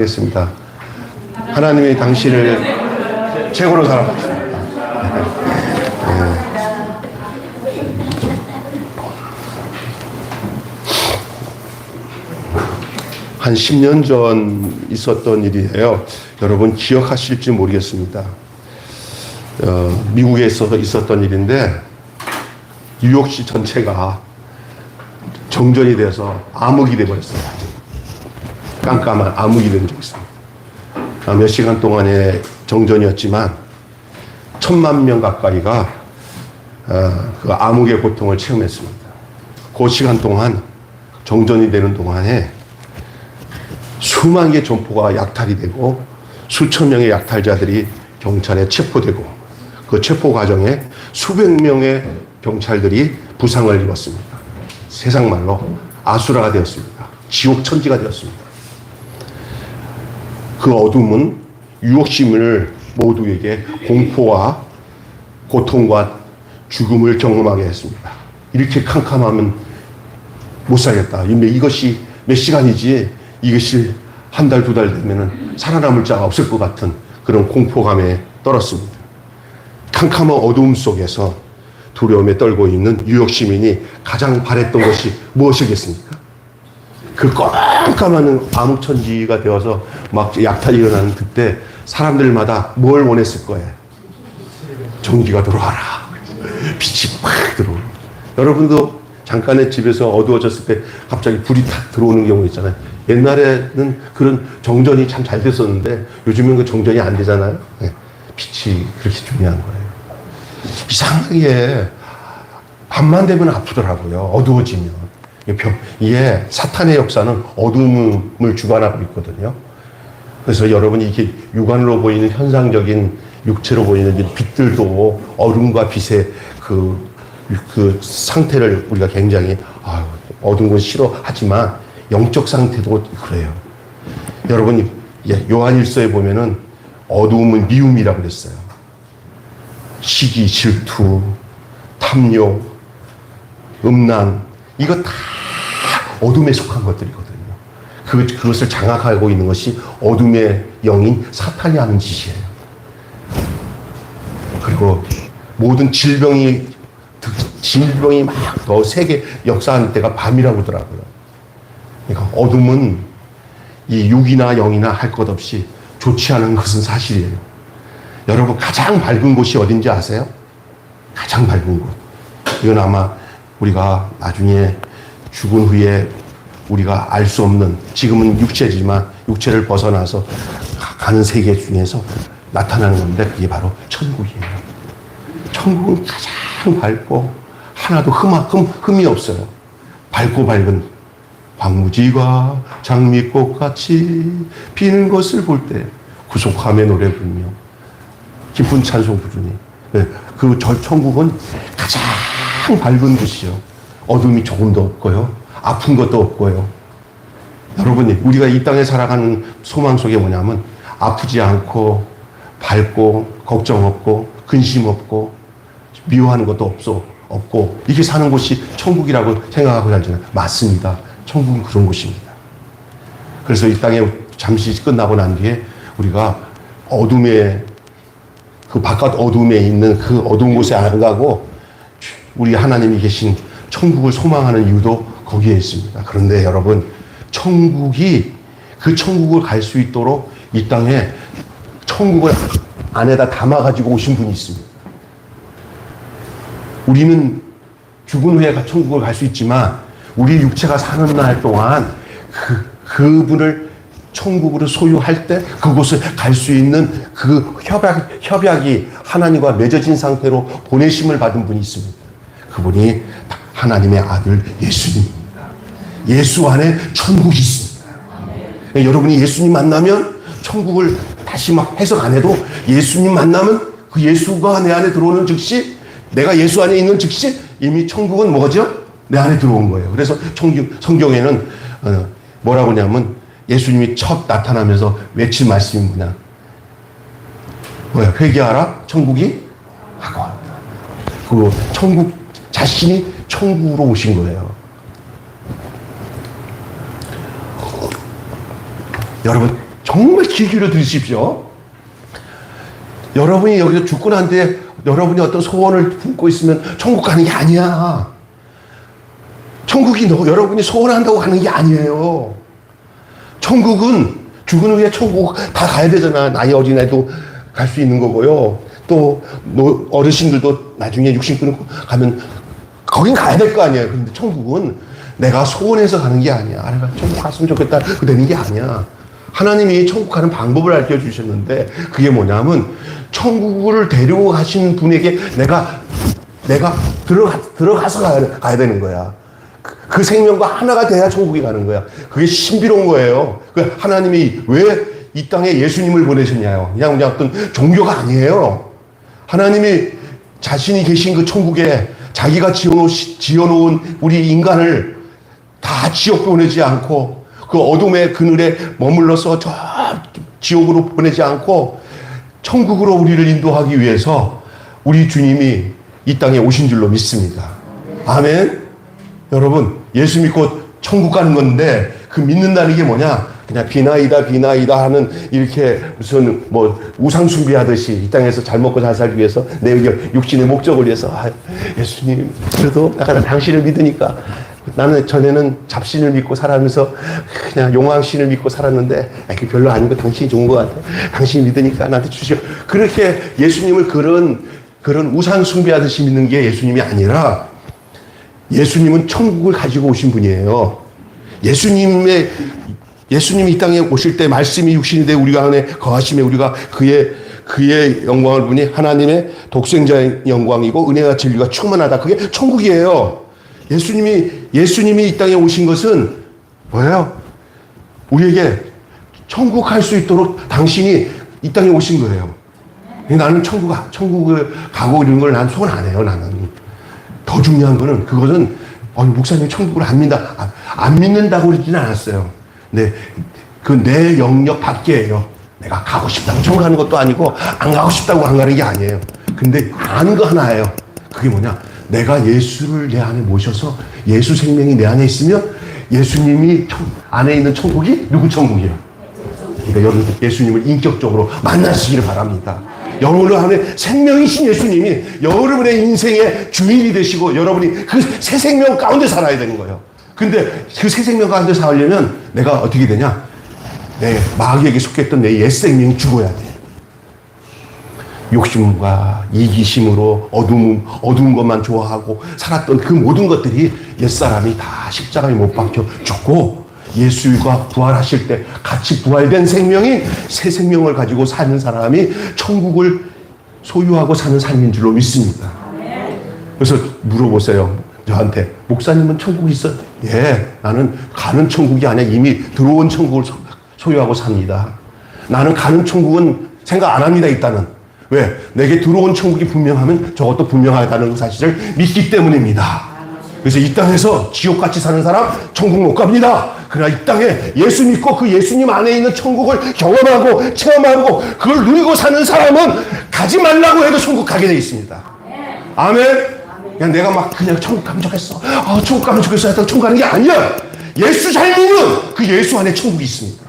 겠습니다. 하나님이 당신을 최고로 사랑하십니다. 한 10년 전 있었던 일이에요. 여러분 기억하실지 모르겠습니다. 미국에 있었던 일인데 뉴욕시 전체가 정전이 돼서 암흑이 돼버렸어요. 깜깜한 암흑이 된 적이 있습니다. 몇 시간 동안의 정전이었지만 1,000만 명 가까이가 그 암흑의 고통을 체험했습니다. 그 시간 동안 정전이 되는 동안에 수만 개의 점포가 약탈이 되고 수천 명의 약탈자들이 경찰에 체포되고 그 체포 과정에 수백 명의 경찰들이 부상을 입었습니다. 세상 말로 아수라가 되었습니다. 지옥 천지가 되었습니다. 그 어둠은 뉴욕 시민을 모두에게 공포와 고통과 죽음을 경험하게 했습니다. 이렇게 캄캄하면 못 살겠다. 이것이 몇 시간이지 이것이 한 달, 두 달 되면은 살아남을 자가 없을 것 같은 그런 공포감에 떨었습니다. 캄캄한 어두움 속에서 두려움에 떨고 있는 뉴욕 시민이 가장 바랬던 것이 무엇이겠습니까? 그 깜깜한 암흑천지가 되어서 막 약탈이 일어나는 그때 사람들마다 뭘 원했을 거예요? 전기가 들어와라. 빛이 팍 들어오는. 여러분도 잠깐의 집에서 어두워졌을 때 갑자기 불이 탁 들어오는 경우 있잖아요. 옛날에는 그런 정전이 참 잘 됐었는데 요즘은 그 정전이 안 되잖아요. 빛이 그렇게 중요한 거예요. 이상하게 밤만 되면 아프더라고요. 어두워지면. 이게 사탄의 역사는 어둠을 주관하고 있거든요. 그래서 여러분이 이렇게 육안으로 보이는 현상적인 육체로 보이는 빛들도 얼음과 빛의 그 상태를 우리가 굉장히 어두운 건 싫어하지만 영적 상태도 그래요. 여러분이 요한일서에 보면은 어두움은 미움이라고 그랬어요. 시기, 질투, 탐욕, 음란 이거 다 어둠에 속한 것들이거든요. 그것을 장악하고 있는 것이 어둠의 영인 사탄이 하는 짓이에요. 그리고 모든 질병이 막 더 세게 역사하는 때가 밤이라고 하더라고요. 그러니까 어둠은 이 육이나 영이나 할 것 없이 좋지 않은 것은 사실이에요. 여러분 가장 밝은 곳이 어딘지 아세요? 가장 밝은 곳. 이건 아마 우리가 나중에 죽은 후에 우리가 알 수 없는, 지금은 육체지만 육체를 벗어나서 가는 세계 중에서 나타나는 건데 그게 바로 천국이에요. 천국은 가장 밝고 하나도 흠이 없어요. 밝고 밝은 황무지가 장미꽃같이 피는 것을 볼 때 구속함의 노래 부르며 기쁜 찬송 부르니 그 천국은 가장 밝은 곳이요. 어둠이 조금도 없고요. 아픈 것도 없고요. 여러분이 우리가 이 땅에 살아가는 소망 속에 뭐냐면 아프지 않고 밝고 걱정 없고 근심 없고 미워하는 것도 없고 이렇게 사는 곳이 천국이라고 생각하고 살잖아요. 맞습니다. 천국은 그런 곳입니다. 그래서 이 땅에 잠시 끝나고 난 뒤에 우리가 어둠에 그 바깥 어둠에 있는 그 어두운 곳에 안 가고 우리 하나님이 계신 천국을 소망하는 이유도 거기에 있습니다. 그런데 여러분 그 천국을 갈 수 있도록 이 땅에 천국을 안에다 담아가지고 오신 분이 있습니다. 우리는 죽은 후에 천국을 갈 수 있지만 우리 육체가 사는 날 동안 그분을 천국으로 소유할 때 그곳을 갈 수 있는 그 협약이 하나님과 맺어진 상태로 보내심을 받은 분이 있습니다. 그분이 하나님의 아들 예수님입니다. 예수 안에 천국이 있습니다. 여러분이 예수님 만나면 천국을 다시 막 해석 안 해도 예수님 만나면 그 예수가 내 안에 들어오는 즉시 내가 예수 안에 있는 즉시 이미 천국은 뭐죠? 내 안에 들어온 거예요. 그래서 성경에는 뭐라고 하냐면 예수님이 첫 나타나면서 외친 말씀이 뭐야? 회개하라 천국이 가까웠다. 그 천국 자신이 천국으로 오신 거예요. 여러분 정말 귀 기울여 들으십시오. 여러분이 여기서 죽고 난 뒤에 여러분이 어떤 소원을 품고 있으면 천국 가는 게 아니야. 천국이 여러분이 소원한다고 가는 게 아니에요. 천국은 죽은 후에 천국 다 가야 되잖아. 나이 어린애도 갈 수 있는 거고요. 또 어르신들도 나중에 육신 끊고 가면 거긴 가야 될 거 아니에요. 근데 천국은 내가 소원해서 가는 게 아니야. 아, 내가 천국 갔으면 좋겠다. 그 되는 게 아니야. 하나님이 천국 가는 방법을 알려주셨는데 그게 뭐냐면 천국을 데리고 가신 분에게 내가 들어가서 가야 되는 거야. 그 생명과 하나가 돼야 천국에 가는 거야. 그게 신비로운 거예요. 하나님이 왜 이 땅에 예수님을 보내셨냐요. 그냥 어떤 종교가 아니에요. 하나님이 자신이 계신 그 천국에 자기가 지어놓은 우리 인간을 다 지옥 보내지 않고 그 어둠의 그늘에 머물러서 저 지옥으로 보내지 않고 천국으로 우리를 인도하기 위해서 우리 주님이 이 땅에 오신 줄로 믿습니다. 아멘. 여러분, 예수 믿고 천국 가는 건데 그 믿는다는 게 뭐냐? 그냥 비나이다 하는 이렇게 무슨 뭐 우상 숭배하듯이 이 땅에서 잘 먹고 잘 살기 위해서 내 육신의 목적을 위해서 예수님 그래도 약간 당신을 믿으니까 나는 전에는 잡신을 믿고 살아면서 그냥 용왕신을 믿고 살았는데 그게 별로 아니고 당신이 좋은 것 같아. 당신이 믿으니까 나한테 주시오. 그렇게 예수님을 그런 우상 숭배하듯이 믿는 게 예수님이 아니라 예수님은 천국을 가지고 오신 분이에요. 예수님이 이 땅에 오실 때 말씀이 육신이 돼 우리가 안에 거하심에 우리가 그의 영광을 보니 하나님의 독생자의 영광이고 은혜와 진리가 충만하다. 그게 천국이에요. 예수님이 이 땅에 오신 것은 뭐예요? 우리에게 천국 갈 수 있도록 당신이 이 땅에 오신 거예요. 나는 천국을 가고 이런 걸 난 소원 안 해요. 나는 더 중요한 거는 그것은 목사님 천국을 안 믿는다. 안 믿는다고 그러지는 않았어요. 네, 그 내 영역 밖이에요. 내가 가고 싶다고 천국 가는 것도 아니고 안 가고 싶다고 안 가는 게 아니에요. 근데 아는 거 하나예요. 그게 뭐냐? 내가 예수를 내 안에 모셔서 예수 생명이 내 안에 있으면 예수님이 안에 있는 천국이 누구 천국이에요? 그러니까 여러분 예수님을 인격적으로 만나시기를 바랍니다. 여러분 안에 생명이신 예수님이 여러분의 인생의 주인이 되시고 여러분이 그 새 생명 가운데 살아야 되는 거예요. 근데 그 새 생명 가운데 살려면 내가 어떻게 되냐? 마귀에게 속했던 내 옛 생명이 죽어야 돼. 욕심과 이기심으로 어두운 것만 좋아하고 살았던 그 모든 것들이 옛사람이 다 십자가에 못 박혀 죽고 예수가 부활하실 때 같이 부활된 생명이 새 생명을 가지고 사는 사람이 천국을 소유하고 사는 삶인 줄로 믿습니다. 그래서 물어보세요. 저한테 목사님은 천국이 있어요? 예, 나는 가는 천국이 아니라 이미 들어온 천국을 소유하고 삽니다. 나는 가는 천국은 생각 안 합니다. 일단은 왜? 내게 들어온 천국이 분명하면 저것도 분명하다는 사실을 믿기 때문입니다. 그래서 이 땅에서 지옥같이 사는 사람 천국 못 갑니다. 그러나 이 땅에 예수 믿고 그 예수님 안에 있는 천국을 경험하고 체험하고 그걸 누리고 사는 사람은 가지 말라고 해도 천국 가게 돼 있습니다. 아멘. 그냥 내가 그냥 천국 가면 좋겠어. 천국 가면 좋겠어. 했다가 천국 가는 게 아니야. 예수 잘 믿으면 그 예수 안에 천국이 있습니다.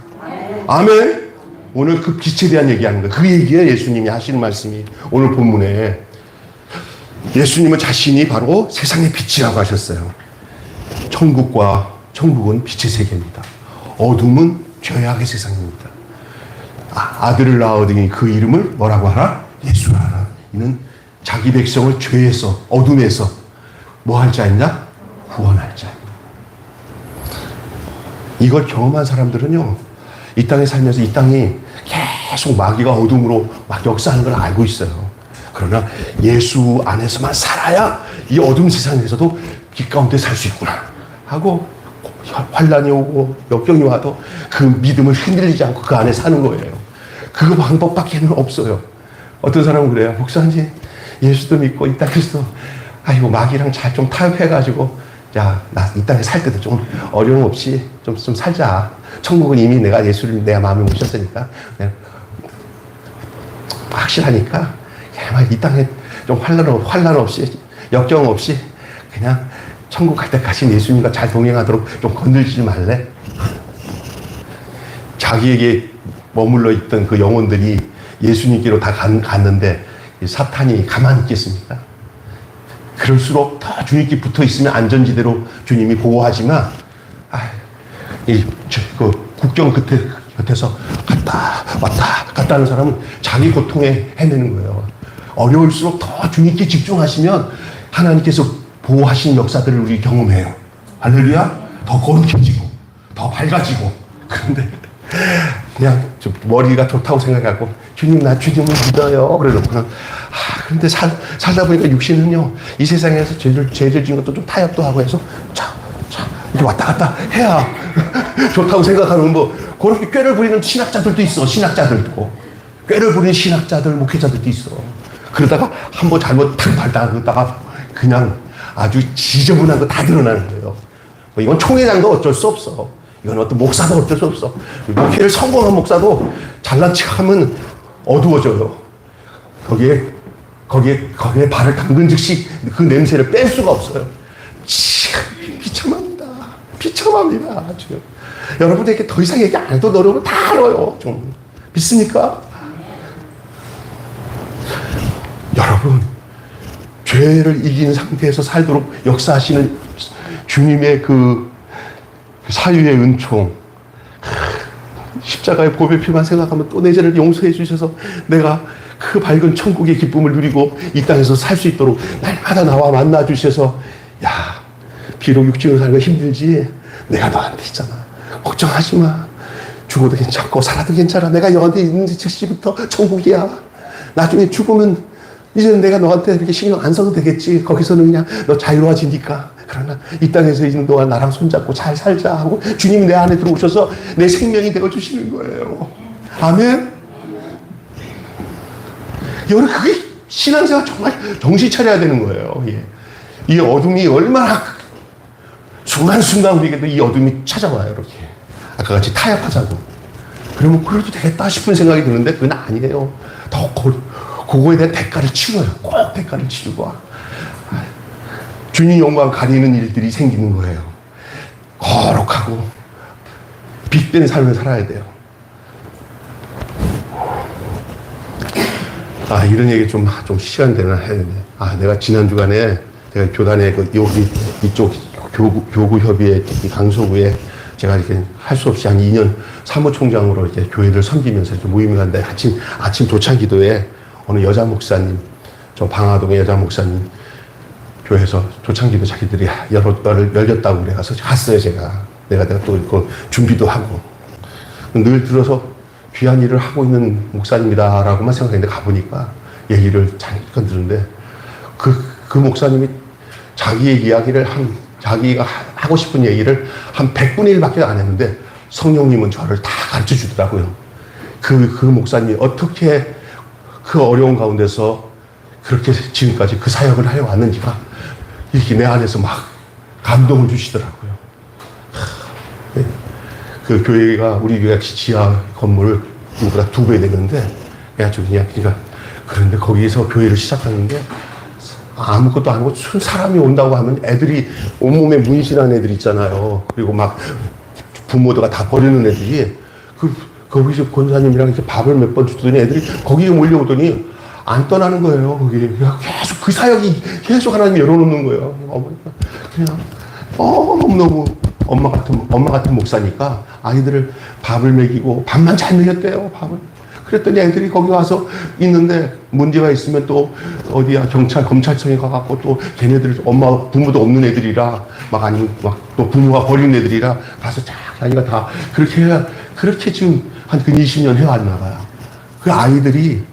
아멘. 오늘 그 빛에 대한 얘기하는 거예요. 그 얘기에 예수님이 하시는 말씀이 오늘 본문에 예수님은 자신이 바로 세상의 빛이라고 하셨어요. 천국은 빛의 세계입니다. 어둠은 죄악의 세상입니다. 아들을 낳으더니 그 이름을 뭐라고 하라? 예수라 하라. 이는 자기 백성을 죄에서 어둠에서 뭐 할 자였냐? 구원할 자입니다. 이걸 경험한 사람들은요, 이 땅에 살면서 이 땅이 계속 마귀가 어둠으로 막 역사하는 걸 알고 있어요. 그러나 예수 안에서만 살아야 이 어둠 세상에서도 빛 가운데 살 수 있구나 하고 환란이 오고 역경이 와도 그 믿음을 흔들리지 않고 그 안에 사는 거예요. 그 방법밖에는 없어요. 어떤 사람은 그래요. 목사님 예수도 믿고 이 땅에서 마귀랑 잘 좀 타협해가지고 나 이 땅에 살 때도 좀 어려움 없이 좀 살자. 천국은 이미 내가 예수를 내 마음에 모셨으니까 확실하니까 이 땅에 좀 환란 없이 역경 없이 그냥 천국 갈 때까지 예수님과 잘 동행하도록 좀 건들지 말래. 자기에게 머물러 있던 그 영혼들이 예수님께로 다 갔는데 사탄이 가만히 있겠습니까? 그럴수록 더 주님께 붙어 있으면 안전지대로 주님이 보호하지만, 그 국경 곁에서 왔다 갔다 하는 사람은 자기 고통에 헤매는 거예요. 어려울수록 더 주님께 집중하시면 하나님께서 보호하신 역사들을 우리 경험해요. 할렐루야? 더 거룩해지고, 더 밝아지고. 그런데 그냥 좀 머리가 좋다고 생각하고, 주님, 나 주님을 믿어요. 그래놓고는, 그런데 살다 보니까 육신은요, 이 세상에서 죄를 지은 것도 좀 타협도 하고 해서, 이렇게 왔다 갔다 해야 좋다고 생각하는 그렇게 꾀를 부리는 신학자들도 있어, 신학자들도. 꾀를 부리는 신학자들, 목회자들도 있어. 그러다가 한번 잘못 밟다가 그냥 아주 지저분한 거 다 드러나는 거예요. 이건 총회장도 어쩔 수 없어. 이건 어떤 목사도 어쩔 수 없어. 목회를 성공한 목사도 잘난 척하면 어두워져요. 거기에 발을 담근 즉시 그 냄새를 뺄 수가 없어요. 비참합니다. 비참합니다. 지금. 여러분에게 더 이상 얘기 안 해도 여러분 다 알아요. 좀. 믿습니까? 여러분, 죄를 이긴 상태에서 살도록 역사하시는 주님의 그 사유의 은총, 십자가의 보배 피만 생각하면 또 내 죄를 용서해 주셔서 내가 그 밝은 천국의 기쁨을 누리고 이 땅에서 살 수 있도록 날마다 나와 만나 주셔서, 비록 육신으로 살기가 힘들지 내가 너한테 있잖아. 걱정하지 마. 죽어도 괜찮고 살아도 괜찮아. 내가 너한테 있는 즉시부터 천국이야. 나중에 죽으면 이제는 내가 너한테 이렇게 신경 안 써도 되겠지. 거기서는 그냥 너 자유로워지니까. 그러나 이 땅에서 있는 동안 나랑 손잡고 잘 살자 하고 주님이 내 안에 들어오셔서 내 생명이 되어주시는 거예요. 아멘? 여러분, 그게 신앙생활 정말 정신 차려야 되는 거예요. 예. 이 어둠이 얼마나 순간순간 우리에게도 이 어둠이 찾아와요. 이렇게. 아까 같이 타협하자고. 그러면 그래도 되겠다 싶은 생각이 드는데 그건 아니에요. 그거에 대한 대가를 치러요. 꼭 대가를 치르고. 주님 영광 가리는 일들이 생기는 거예요. 거룩하고 빛된 삶을 살아야 돼요. 이런 얘기 좀 시간 되나 해야 되네. 내가 지난 주간에 제가 교단에 이쪽 교구협의회 강서구에 제가 이렇게 할 수 없이 한 2년 사무총장으로 이렇게 교회를 섬기면서 이렇게 모임을 갔는데 아침 도착 기도에 어느 여자 목사님, 저 방화동의 여자 목사님 교회에서 조창기도 자기들이 열렸다고 그래 가서 갔어요, 제가. 내가 또 그 준비도 하고. 늘 들어서 귀한 일을 하고 있는 목사님이다라고만 생각했는데 가보니까 얘기를 잠깐 들었는데 그 목사님이 자기의 이야기를 자기가 하고 싶은 얘기를 한 100분의 1밖에 안 했는데 성령님은 저를 다 가르쳐 주더라고요. 그 목사님이 어떻게 그 어려운 가운데서 그렇게 지금까지 그 사역을 하여 왔는지가 이렇게 내 안에서 막 감동을 주시더라고요. 그 교회가 우리 교회가 지하 건물 누구보다 2배 되는데 그러니까 그런데 거기에서 교회를 시작하는데 아무것도 안 하고 사람이 온다고 하면 애들이 온몸에 문신한 애들 있잖아요. 그리고 막 부모들가 다 버리는 애들이 거기서 권사님이랑 이렇게 밥을 몇 번 주더니 애들이 거기에 몰려오더니 안 떠나는 거예요. 거기 계속 그 사역이 계속 하나님이 열어놓는 거예요. 어머니가 그냥 너무 엄마 같은 목사니까 아이들을 밥을 먹이고 밥만 잘 먹였대요. 밥을. 그랬더니 애들이 거기 와서 있는데 문제가 있으면 또 어디야 검찰청에 가갖고 또 걔네들 부모도 없는 애들이라 아니면 또 부모가 버린 애들이라 가서 자기가 다 그렇게 지금 한 20년 해왔나 봐요. 그 아이들이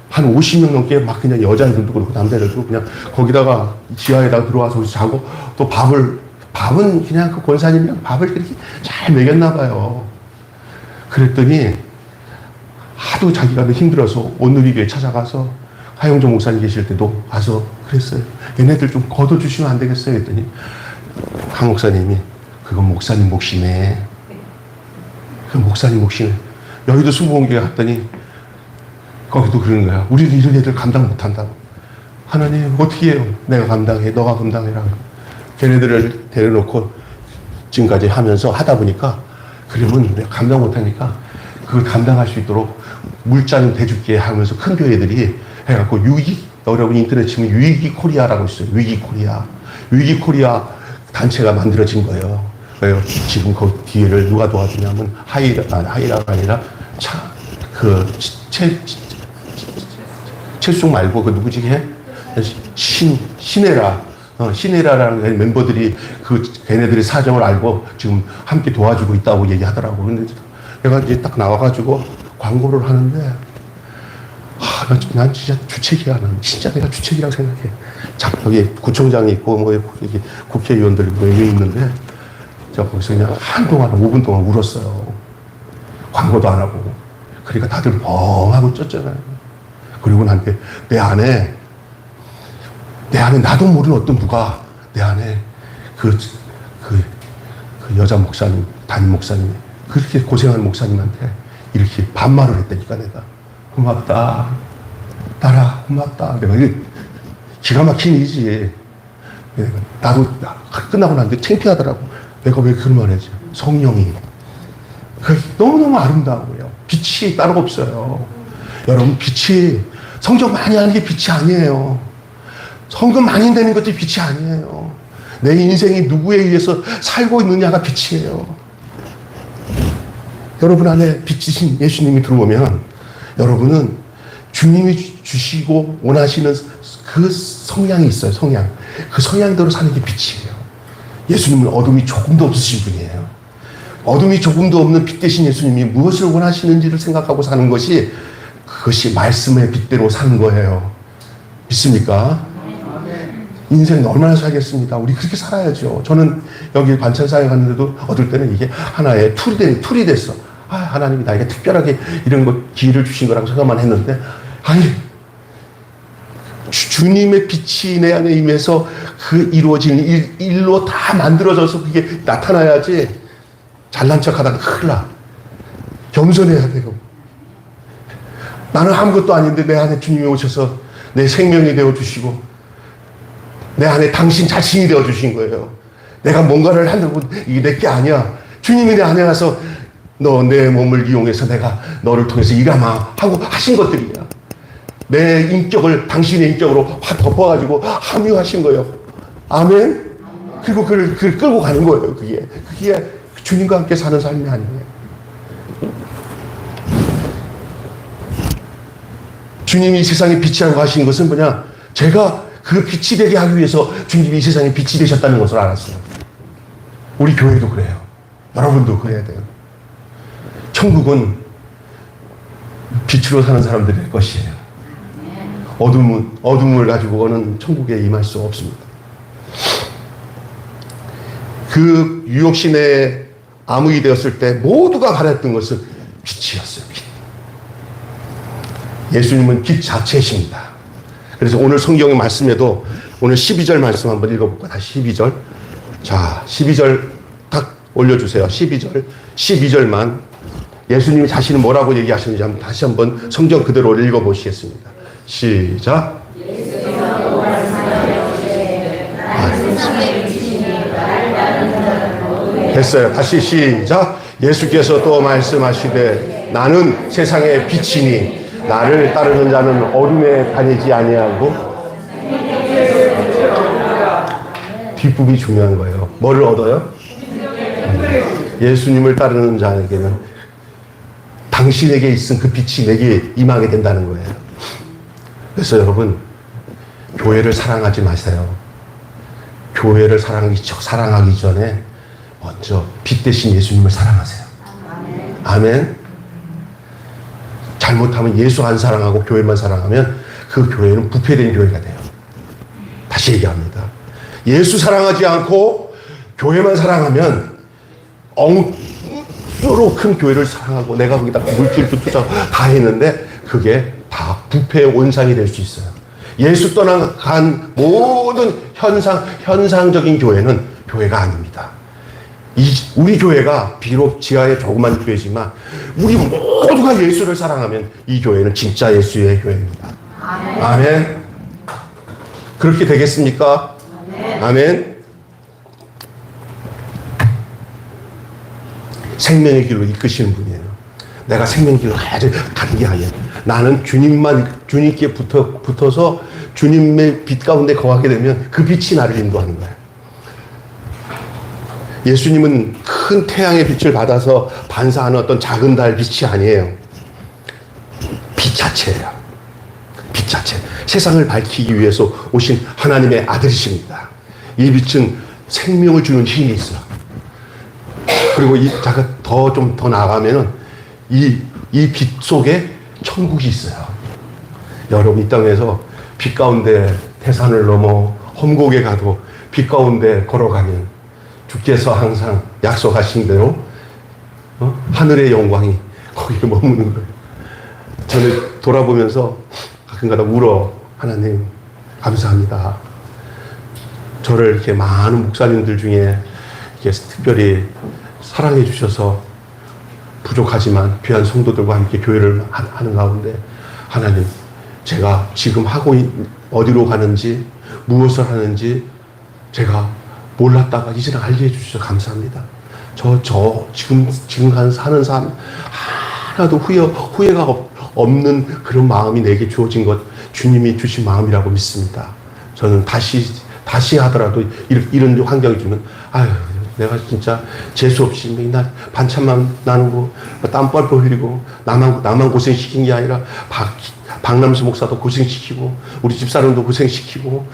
한 50명 넘게 그냥 여자애들도 그렇고 남자애들도 그냥 거기다가 지하에다가 들어와서 자고 또 밥은 그냥 그 권사님이랑 밥을 그렇게 잘 먹였나 봐요. 그랬더니 하도 자기가 힘들어서 온누리교회 찾아가서 하영조 목사님 계실 때도 가서 그랬어요. 얘네들 좀 걷어주시면 안 되겠어요? 했더니 강 목사님이 그건 목사님 몫이네. 그 목사님 몫이네. 여의도 순복음교회 갔더니 거기도 그러는 거야. 우리는 이런 애들 감당 못한다고. 하나님 어떻게 해요? 내가 감당해. 너가 감당해라. 걔네들을 데려놓고 지금까지 하면서 하다 보니까 그러면 내가 감당 못하니까 그걸 감당할 수 있도록 물자는 대줄게 하면서 큰 교회들이 해갖고 여러분 인터넷 치면 위기 코리아라고 있어요. 위기 코리아. 위기 코리아 단체가 만들어진 거예요. 그래요. 지금 그 뒤에를 누가 도와주냐면 하이라가 아니라 최수종 말고 그 누구지 걔? 신혜라. 신혜라라는 멤버들이 걔네들의 사정을 알고 지금 함께 도와주고 있다고 얘기하더라고. 근데 내가 이제 딱 나와가지고 광고를 하는데, 난 진짜 주책이야. 난 진짜 내가 주책이라고 생각해. 여기 구청장이 있고, 뭐, 여기 국회의원들이 뭐, 여기 있는데, 제가 거기서 그냥 한동안, 5분 동안 울었어요. 광고도 안 하고. 그러니까 다들 멍하고 쪘잖아요. 그리고 나한테 내 안에 나도 모르는 어떤 누가 내 안에 그 여자 목사님, 담임 목사님, 그렇게 고생하는 목사님한테 이렇게 반말을 했다니까 내가. 고맙다. 딸아, 고맙다. 내가 이게 기가 막힌 일이지. 나도 끝나고 났는데 창피하더라고. 내가 왜 그런 말 했지? 성령이. 너무너무 아름다워요. 빛이 따로 없어요. 여러분, 빛이, 성경 많이 하는 게 빛이 아니에요. 성금 많이 되는 것도 빛이 아니에요. 내 인생이 누구에 의해서 살고 있느냐가 빛이에요. 여러분 안에 빛이신 예수님이 들어오면 여러분은 주님이 주시고 원하시는 그 성향이 있어요. 성향. 그 성향대로 사는 게 빛이에요. 예수님은 어둠이 조금도 없으신 분이에요. 어둠이 조금도 없는 빛 대신 예수님이 무엇을 원하시는지를 생각하고 사는 것이, 그것이 말씀의 빛대로 사는 거예요. 믿습니까? 인생 얼마나 살겠습니다. 우리 그렇게 살아야죠. 저는 여기 반찬사에 갔는데도 어떨 때는 이게 하나의 툴이 됐어. 하나님이 나에게 특별하게 이런 거 기회를 주신 거라고 생각만 했는데, 주님의 빛이 내 안에 임해서 그 이루어지는 일로 다 만들어져서 그게 나타나야지. 잘난 척 하다가 큰일 나. 겸손해야 되고. 나는 아무것도 아닌데 내 안에 주님이 오셔서 내 생명이 되어주시고 내 안에 당신 자신이 되어주신 거예요. 내가 뭔가를 한다고 이게 내 게 아니야. 주님이 내 안에 와서 너 내 몸을 이용해서 내가 너를 통해서 일하마 하고 하신 것들이야. 내 인격을 당신의 인격으로 확 덮어가지고 함유하신 거예요. 아멘? 그리고 그걸 끌고 가는 거예요. 그게 주님과 함께 사는 삶이 아니에요. 주님이 이 세상에 빛이라고 하신 것은 뭐냐? 제가 그 빛이 되게 하기 위해서 주님이 이 세상에 빛이 되셨다는 것을 알았어요. 우리 교회도 그래요. 여러분도 그래야 돼요. 천국은 빛으로 사는 사람들의 것이에요. 어둠을 가지고는 천국에 임할 수 없습니다. 그 유혹신의 암흑이 되었을 때 모두가 바랬던 것은 빛이었어요. 빛. 예수님은 빛 자체이십니다. 그래서 오늘 성경의 말씀에도 오늘 12절 말씀 한번 읽어볼까요? 다시 12절. 자, 12절 딱 올려주세요. 12절만 예수님이 자신은 뭐라고 얘기하시는지 한번 다시 한번 성경 그대로 읽어보시겠습니다. 시작. 됐어요. 다시 시작. 예수께서 또 말씀하시되 나는 세상의 빛이니 나를 따르는 자는 어둠에 다니지 아니하고. 뒷부분이 중요한 거예요. 뭐를 얻어요? 예수님을 따르는 자에게는 당신에게 있은 그 빛이 내게 임하게 된다는 거예요. 그래서 여러분, 교회를 사랑하지 마세요. 교회를 사랑하기 전에 먼저 빛 대신 예수님을 사랑하세요. 아멘. 잘못하면 예수 안 사랑하고 교회만 사랑하면 그 교회는 부패된 교회가 돼요. 다시 얘기합니다. 예수 사랑하지 않고 교회만 사랑하면 엉으로 큰 교회를 사랑하고 내가 거기다 물질도 투자 다 했는데 그게 다 부패의 온상이 될 수 있어요. 예수 떠나간 모든 현상적인 교회는 교회가 아닙니다. 우리 교회가 비록 지하의 조그만 교회지만 우리 모두가 예수를 사랑하면 이 교회는 진짜 예수의 교회입니다. 아멘. 그렇게 되겠습니까? 아멘. 생명의 길로 이끄시는 분이에요. 내가 생명길로 가야지 가는 게 아니야. 나는 주님께 붙어서 주님의 빛 가운데 거하게 되면 그 빛이 나를 인도하는 거야. 예수님은 큰 태양의 빛을 받아서 반사하는 어떤 작은 달 빛이 아니에요. 빛 자체예요. 빛 자체. 세상을 밝히기 위해서 오신 하나님의 아들이십니다. 이 빛은 생명을 주는 힘이 있어. 그리고 제가 좀 더 나아가면은 이 빛 속에 천국이 있어요. 여러분 이 땅에서 빛 가운데 태산을 넘어 험곡에 가도 빛 가운데 걸어가면 주께서 항상 약속하신 대로 하늘의 영광이 거기에 머무는 거예요. 저는 돌아보면서 가끔가다 울어. 하나님 감사합니다. 저를 이렇게 많은 목사님들 중에 이렇게 특별히 사랑해 주셔서 부족하지만 귀한 성도들과 함께 교회를 하는 가운데 하나님 제가 지금 어디로 가는지 무엇을 하는지 제가 몰랐다가 이제는 알게 해주셔서 감사합니다. 지금 사는 삶 하나도 후회가 없는 그런 마음이 내게 주어진 것 주님이 주신 마음이라고 믿습니다. 저는 다시 하더라도 이런 환경이 주면 내가 진짜 재수없이 맨날 반찬만 나누고 땀 뻘뻘 흘리고 나만 고생시킨 게 아니라 박남수 목사도 고생시키고 우리 집사람도 고생시키고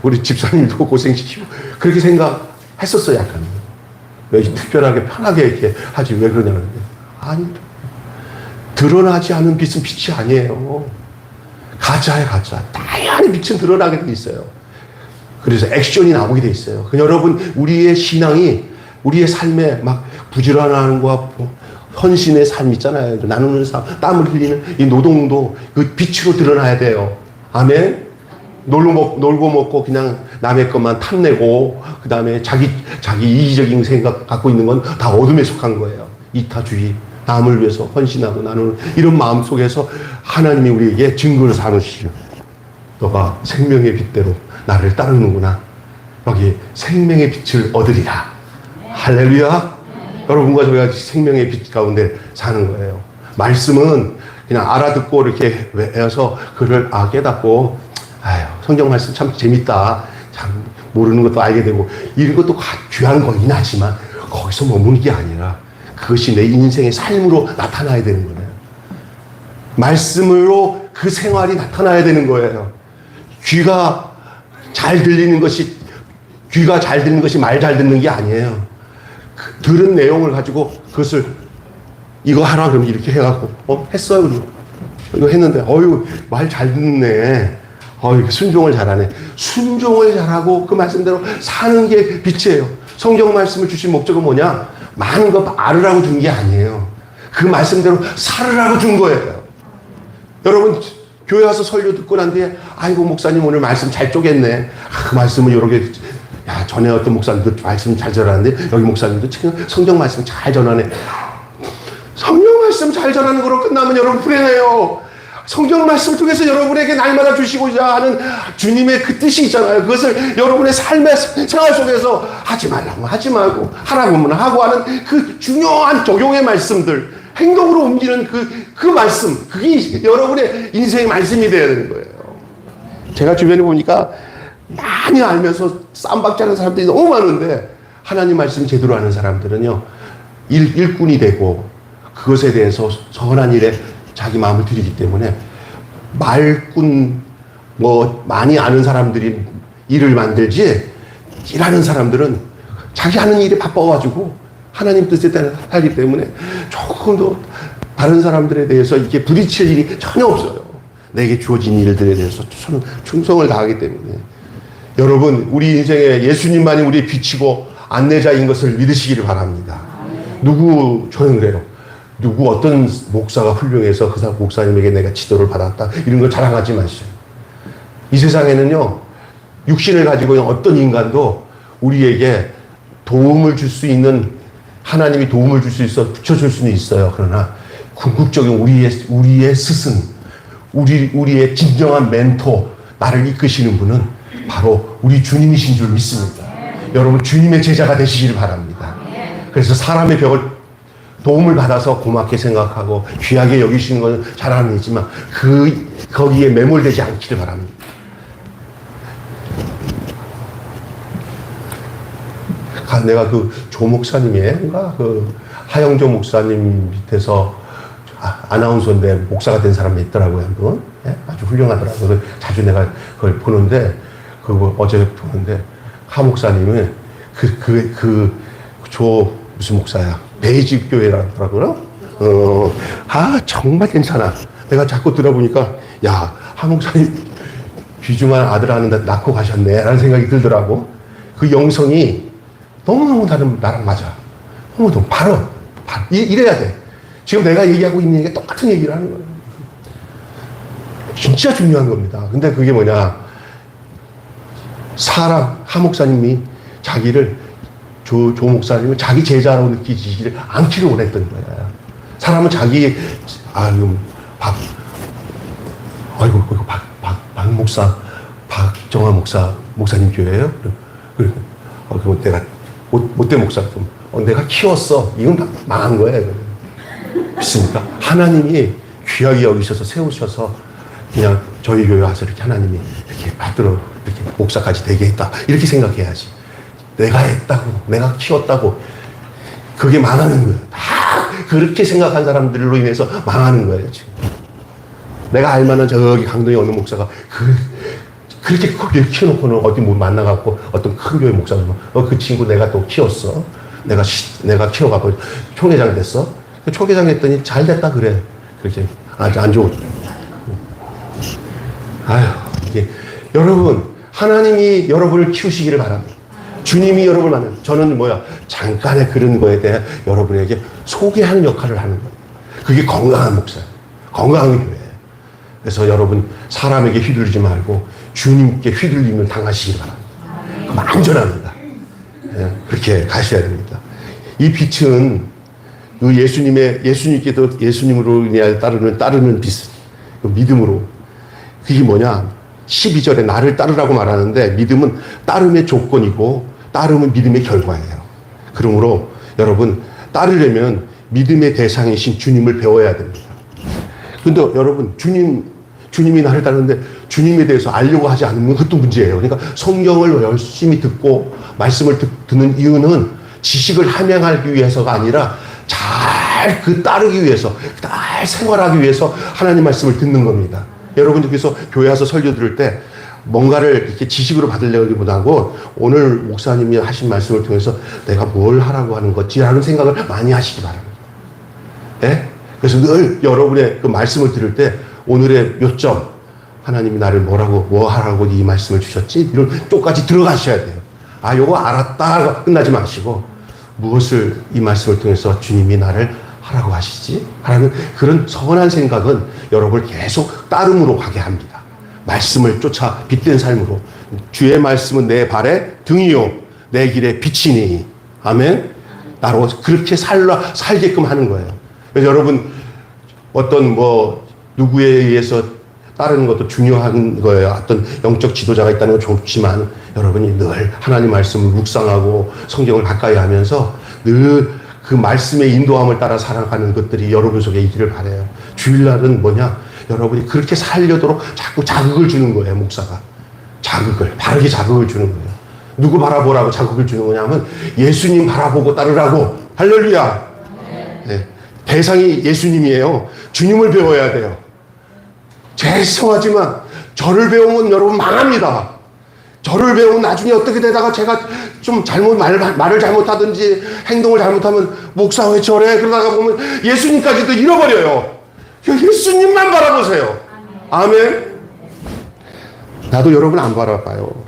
우리 집사님도 고생시키고 그렇게 생각했었어요. 약간 왜 특별하게 편하게 이렇게 하지 왜 그러냐는데 아니 드러나지 않은 빛은 빛이 아니에요. 가짜예요. 가짜. 다양한 빛은 드러나게 돼 있어요. 그래서 액션이 나오게 돼 있어요. 여러분 우리의 신앙이 우리의 삶에 막 부지런한 것과 헌신의 삶 있잖아요. 나누는 삶, 땀을 흘리는 이 노동도 그 빛으로 드러나야 돼요. 아멘. 놀고 먹고 그냥 남의 것만 탐내고 그 다음에 자기 이기적인 생각 갖고 있는 건 다 어둠에 속한 거예요. 이타주의, 남을 위해서 헌신하고 나누는 이런 마음 속에서 하나님이 우리에게 증거를 삼으시죠. 너가 생명의 빛대로 나를 따르는구나. 여기 생명의 빛을 얻으리라. 할렐루야. 여러분과 저희가 생명의 빛 가운데 사는 거예요. 말씀은 그냥 알아듣고 이렇게 외워서 그를 깨닫고 성경 말씀 참 재밌다. 참 모르는 것도 알게 되고 이런 것도 귀한 거긴 하지만 거기서 머무는 게 아니라 그것이 내 인생의 삶으로 나타나야 되는 거예요. 말씀으로 그 생활이 나타나야 되는 거예요. 귀가 잘 들리는 것이 말 잘 듣는 게 아니에요. 들은 내용을 가지고 그것을 이거 하라 그러면 이렇게 해갖고 했어요. 이거 했는데 말 잘 듣네. 순종을 잘하네. 순종을 잘하고 그 말씀대로 사는 게 빛이에요. 성경 말씀을 주신 목적은 뭐냐? 많은 거 알으라고 준 게 아니에요. 그 말씀대로 살으라고 준 거예요. 여러분 교회 와서 설교 듣고 난 뒤에 아이고 목사님 오늘 말씀 잘 쪼갰네. 그 말씀은 이렇게 전에 어떤 목사님도 말씀 잘 전하는데 여기 목사님도 성경 말씀 잘 전하네. 성경 말씀 잘 전하는 거로 끝나면 여러분 불행해요. 성경 말씀을 통해서 여러분에게 날마다 주시고자 하는 주님의 그 뜻이 있잖아요. 그것을 여러분의 삶의 생활 속에서 하지 말라고 하지 말고 하라고 하면 하고 하는 그 중요한 적용의 말씀들, 행동으로 옮기는 그 말씀, 그게 여러분의 인생의 말씀이 되어야 되는 거예요. 제가 주변에 보니까 많이 알면서 쌈박질 하는 사람들이 너무 많은데 하나님 말씀 제대로 하는 사람들은요 일꾼이 되고 그것에 대해서 선한 일에 자기 마음을 들이기 때문에 말꾼 많이 아는 사람들이 일을 만들지 일하는 사람들은 자기 하는 일에 바빠가지고 하나님 뜻에 따라 살기 때문에 조금 더 다른 사람들에 대해서 이게 부딪힐 일이 전혀 없어요. 내게 주어진 일들에 대해서 충성을 다하기 때문에 여러분 우리 인생에 예수님만이 우리의 빛이고 안내자인 것을 믿으시기를 바랍니다. 저는 그래요. 어떤 목사가 훌륭해서 그 목사님에게 내가 지도를 받았다 이런 걸 자랑하지 마시죠. 이 세상에는요 육신을 가지고 있는 어떤 인간도 우리에게 도움을 줄 수 있는 하나님이 도움을 줄 수 있어 붙여줄 수는 있어요. 그러나 궁극적인 우리의 스승, 우리의 진정한 멘토, 나를 이끄시는 분은 바로 우리 주님이신 줄 믿습니다. 여러분 주님의 제자가 되시기를 바랍니다. 그래서 사람의 벽을 도움을 받아서 고맙게 생각하고 귀하게 여기시는 것은 잘하는 일이지만 거기에 매몰되지 않기를 바랍니다. 내가 그 조 목사님인가 그 하영조 목사님 밑에서 아나운서인데 목사가 된 사람이 있더라고요. 한 분. 예? 아주 훌륭하더라고요. 자주 내가 그걸 보는데 그거 어제 보는데 하 목사님은 조 무슨 목사야? 베이직 교회라더라고요. 정말 괜찮아. 내가 자꾸 들어보니까 야, 하 목사님 귀중한 아들 하는데 낳고 가셨네 라는 생각이 들더라고. 그 영성이 너무너무 나랑 맞아. 너무너무 바로 이래야 돼. 지금 내가 얘기하고 있는 얘기가 똑같은 얘기를 하는 거예요. 진짜 중요한 겁니다. 근데 그게 뭐냐. 하 목사님이 자기를 조 목사님은 자기 제자라고 느끼지를 않기를 원했던 거야. 사람은 자기, 박 목사, 박정화 목사님 교회예요? 그리고 내가 못된 목사, 내가 키웠어. 이건 망한 거예요. 믿습니까? 하나님이 귀하게 여기셔서 세우셔서 그냥 저희 교회 와서 이렇게 하나님이 이렇게 받들어 이렇게 목사까지 되게 했다. 이렇게 생각해야지. 내가 했다고, 내가 키웠다고. 그게 망하는 거예요. 다 그렇게 생각한 사람들로 인해서 망하는 거예요, 지금. 내가 알만한 저기 강동에 어느 목사가 그렇게 크게 키워놓고는 어디 뭐 만나갖고 어떤 큰 교회 목사가 그 친구 내가 또 키웠어. 내가 키워갖고 총회장 됐어. 총회장 됐더니 잘 됐다 그래. 그렇게 아주 안 좋은. 이게 여러분 하나님이 여러분을 키우시기를 바랍니다. 주님이 여러분을 만나요. 저는 잠깐의 그런 거에 대해 여러분에게 소개하는 역할을 하는 거예요. 그게 건강한 목사예요. 건강한 교회예요. 그래서 여러분 사람에게 휘둘리지 말고 주님께 휘둘림을 당하시길 바랍니다. 안전합니다. 예, 그렇게 가셔야 됩니다. 이 빛은 그 예수님께도 예수님으로 인하여 따르는 빛, 그 믿음으로. 그게 뭐냐? 12절에 나를 따르라고 말하는데 믿음은 따름의 조건이고 따름은 믿음의 결과예요. 그러므로 여러분 따르려면 믿음의 대상이신 주님을 배워야 됩니다. 근데 여러분 주님이 나를 따르는데 주님에 대해서 알려고 하지 않으면 그것도 문제예요. 그러니까 성경을 열심히 듣고 말씀을 듣는 이유는 지식을 함양하기 위해서가 아니라 잘 따르기 위해서, 잘 생활하기 위해서 하나님 말씀을 듣는 겁니다. 여러분들께서 교회 와서 설교 들을 때 뭔가를 이렇게 지식으로 받으려기보다고 오늘 목사님이 하신 말씀을 통해서 내가 뭘 하라고 하는 거지라는 생각을 많이 하시기 바랍니다. 네? 그래서 늘 여러분의 그 말씀을 들을 때 오늘의 요점, 하나님이 나를 뭐 하라고 이 말씀을 주셨지? 이런 쪽까지 들어가셔야 돼요. 요거 알았다 끝나지 마시고 무엇을 이 말씀을 통해서 주님이 나를 하라고 하시지? 하는 그런 선한 생각은 여러분을 계속 따름으로 가게 합니다. 말씀을 쫓아 빛된 삶으로. 주의 말씀은 내 발의 등이요 내 길의 빛이니. 아멘. 나로 그렇게 살게끔 하는 거예요. 그래서 여러분 어떤 누구에 의해서 따르는 것도 중요한 거예요. 어떤 영적 지도자가 있다는 건 좋지만 여러분이 늘 하나님 말씀을 묵상하고 성경을 가까이 하면서 늘 그 말씀의 인도함을 따라 살아가는 것들이 여러분 속에 있기를 바라요. 주일날은 여러분이 그렇게 살려도록 자꾸 자극을 주는 거예요, 목사가. 바르게 자극을 주는 거예요. 누구 바라보라고 자극을 주는 거냐면 예수님 바라보고 따르라고. 할렐루야. 네. 대상이 예수님이에요. 주님을 배워야 돼요. 죄송하지만 저를 배우면 여러분 망합니다. 저를 배우면 나중에 어떻게 되다가 제가 좀 말을 잘못하든지 행동을 잘못하면 목사 왜 저래? 그러다가 보면 예수님까지도 잃어버려요. 예수님만 바라보세요. 아멘. 나도 여러분 안 바라봐요.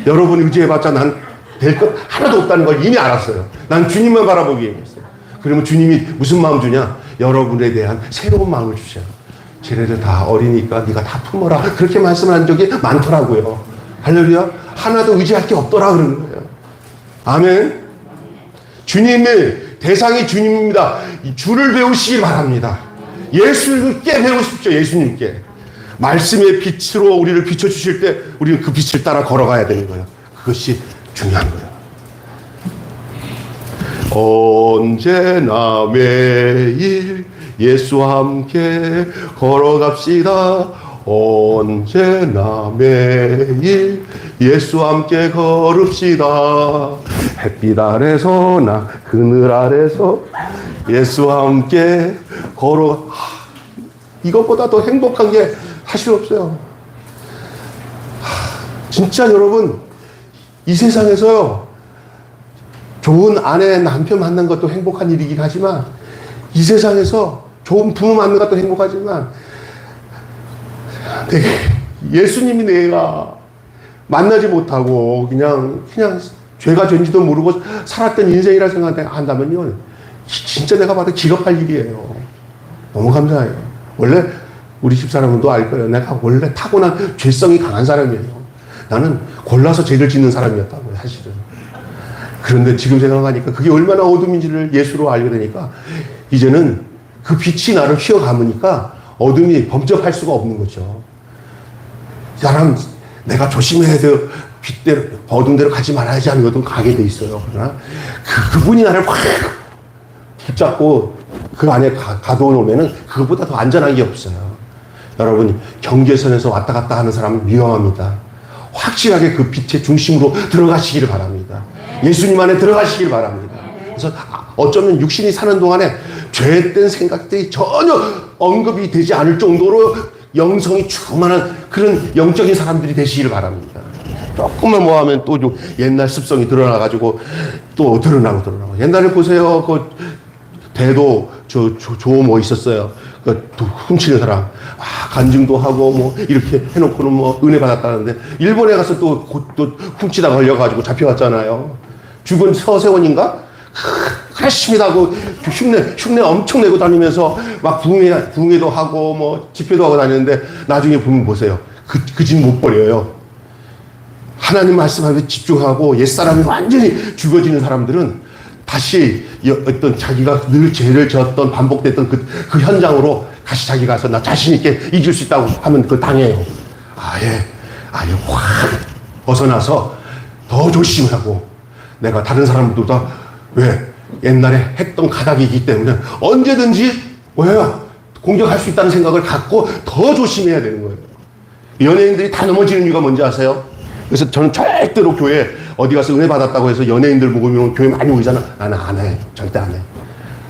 여러분 의지해봤자 난 될 것 하나도 없다는 걸 이미 알았어요. 난 주님만 바라보기 했어요. 그러면 주님이 무슨 마음 주냐? 여러분에 대한 새로운 마음을 주셔요. 쟤네들 다 어리니까 네가 다 품어라. 그렇게 말씀한 적이 많더라고요. 할렐루야. 하나도 의지할 게 없더라 그러는 거예요. 아멘. 주님의 대상이 주님입니다. 주를 배우시길 바랍니다. 예수님께 배우십시오. 예수님께. 말씀의 빛으로 우리를 비춰주실 때 우리는 그 빛을 따라 걸어가야 되는 거예요. 그것이 중요한 거예요. 언제나 매일 예수와 함께 걸어갑시다. 언제나 매일 예수와 함께 걸읍시다. 햇빛 아래서나 그늘 아래서 예수와 함께 걸어. 이것보다 더 행복한 게 사실 없어요. 진짜 여러분, 이 세상에서요, 좋은 아내, 남편 만난 것도 행복한 일이긴 하지만, 이 세상에서 좋은 부모 만난 것도 행복하지만, 예수님이 내가 만나지 못하고 그냥 죄가 죄인지도 모르고 살았던 인생이라 생각한다면요, 진짜 내가 봐도 기겁할 일이에요. 너무 감사해요. 원래 우리 집사람도 알 거예요. 내가 원래 타고난 죄성이 강한 사람이에요. 나는 골라서 죄를 짓는 사람이었다고요, 사실은. 그런데 지금 생각하니까 그게 얼마나 어둠인지를 예수로 알게 되니까 이제는 그 빛이 나를 휘어감으니까 어둠이 범접할 수가 없는 거죠. 사람, 내가 조심해야 돼요. 빛대로, 어둠대로 가지 말아야지 하는 것도 가게 돼 있어요. 그러나 그분이 나를 확 붙잡고 그 안에 가둬놓으면은 그것보다 더 안전한 게 없어요. 여러분, 경계선에서 왔다 갔다 하는 사람은 위험합니다. 확실하게 그 빛의 중심으로 들어가시기를 바랍니다. 예수님 안에 들어가시길 바랍니다. 그래서 어쩌면 육신이 사는 동안에 죄된 생각들이 전혀 언급이 되지 않을 정도로 영성이 충만한 그런 영적인 사람들이 되시기를 바랍니다. 조금만 뭐 하면 또 옛날 습성이 드러나가지고 또 드러나고. 옛날에 보세요. 그 대도 뭐 있었어요. 그 훔치는 사람. 간증도 하고 뭐 이렇게 해놓고는 뭐 은혜 받았다는데 일본에 가서 또 훔치다가 걸려가지고 잡혀왔잖아요. 죽은 서세원인가? 열심히 하고 흉내 엄청 내고 다니면서 막 부흥회도 하고 뭐 집회도 하고 다니는데 나중에 보면 보세요. 그 집 못 버려요. 하나님 말씀에 집중하고 옛사람이 완전히 죽어지는 사람들은 다시 어떤 자기가 늘 죄를 지었던 반복됐던 그 현장으로 다시 자기 가서 나 자신 있게 이길 수 있다고 하면 그걸 당해요. 아예 확 벗어나서 더 조심하고 내가 다른 사람들보다 왜 옛날에 했던 가닥이기 때문에 언제든지 공격할 수 있다는 생각을 갖고 더 조심해야 되는 거예요. 연예인들이 다 넘어지는 이유가 뭔지 아세요? 그래서 저는 절대로 교회 어디 가서 은혜 받았다고 해서 연예인들 모으면 교회 많이 오잖아. 나는 안 해. 절대 안 해.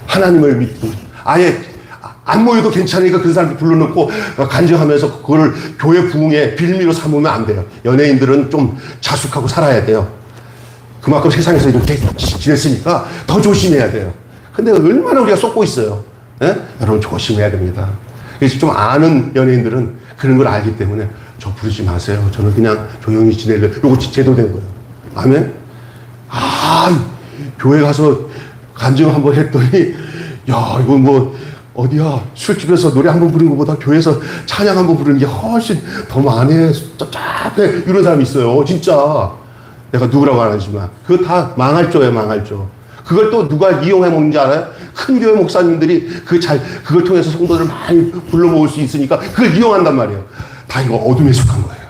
하나님을 믿고 아예 안 모여도 괜찮으니까 그 사람들 불러놓고 간증하면서 그거를 교회 부흥의 빌미로 삼으면 안 돼요. 연예인들은 좀 자숙하고 살아야 돼요. 그만큼 세상에서 이렇게 지냈으니까 더 조심해야 돼요. 근데 얼마나 우리가 쏟고 있어요. 예? 여러분 조심해야 됩니다. 그래서 좀 아는 연예인들은 그런 걸 알기 때문에 저 부르지 마세요. 저는 그냥 조용히 지내려고. 요거 제도된 거예요. 아멘? 교회 가서 간증 한번 했더니 야 이거 뭐 어디야 술집에서 노래 한번 부르는 것보다 교회에서 찬양 한번 부르는 게 훨씬 더 많이 짭짭해 이런 사람이 있어요. 진짜 내가 누구라고 안 하지만 그거 다 망할조예요. 망할조. 그걸 또 누가 이용해 먹는지 알아요? 큰 교회 목사님들이 그걸 통해서 성도들을 많이 불러 모을 수 있으니까 그걸 이용한단 말이에요. 다 이거 어둠에 속한 거예요.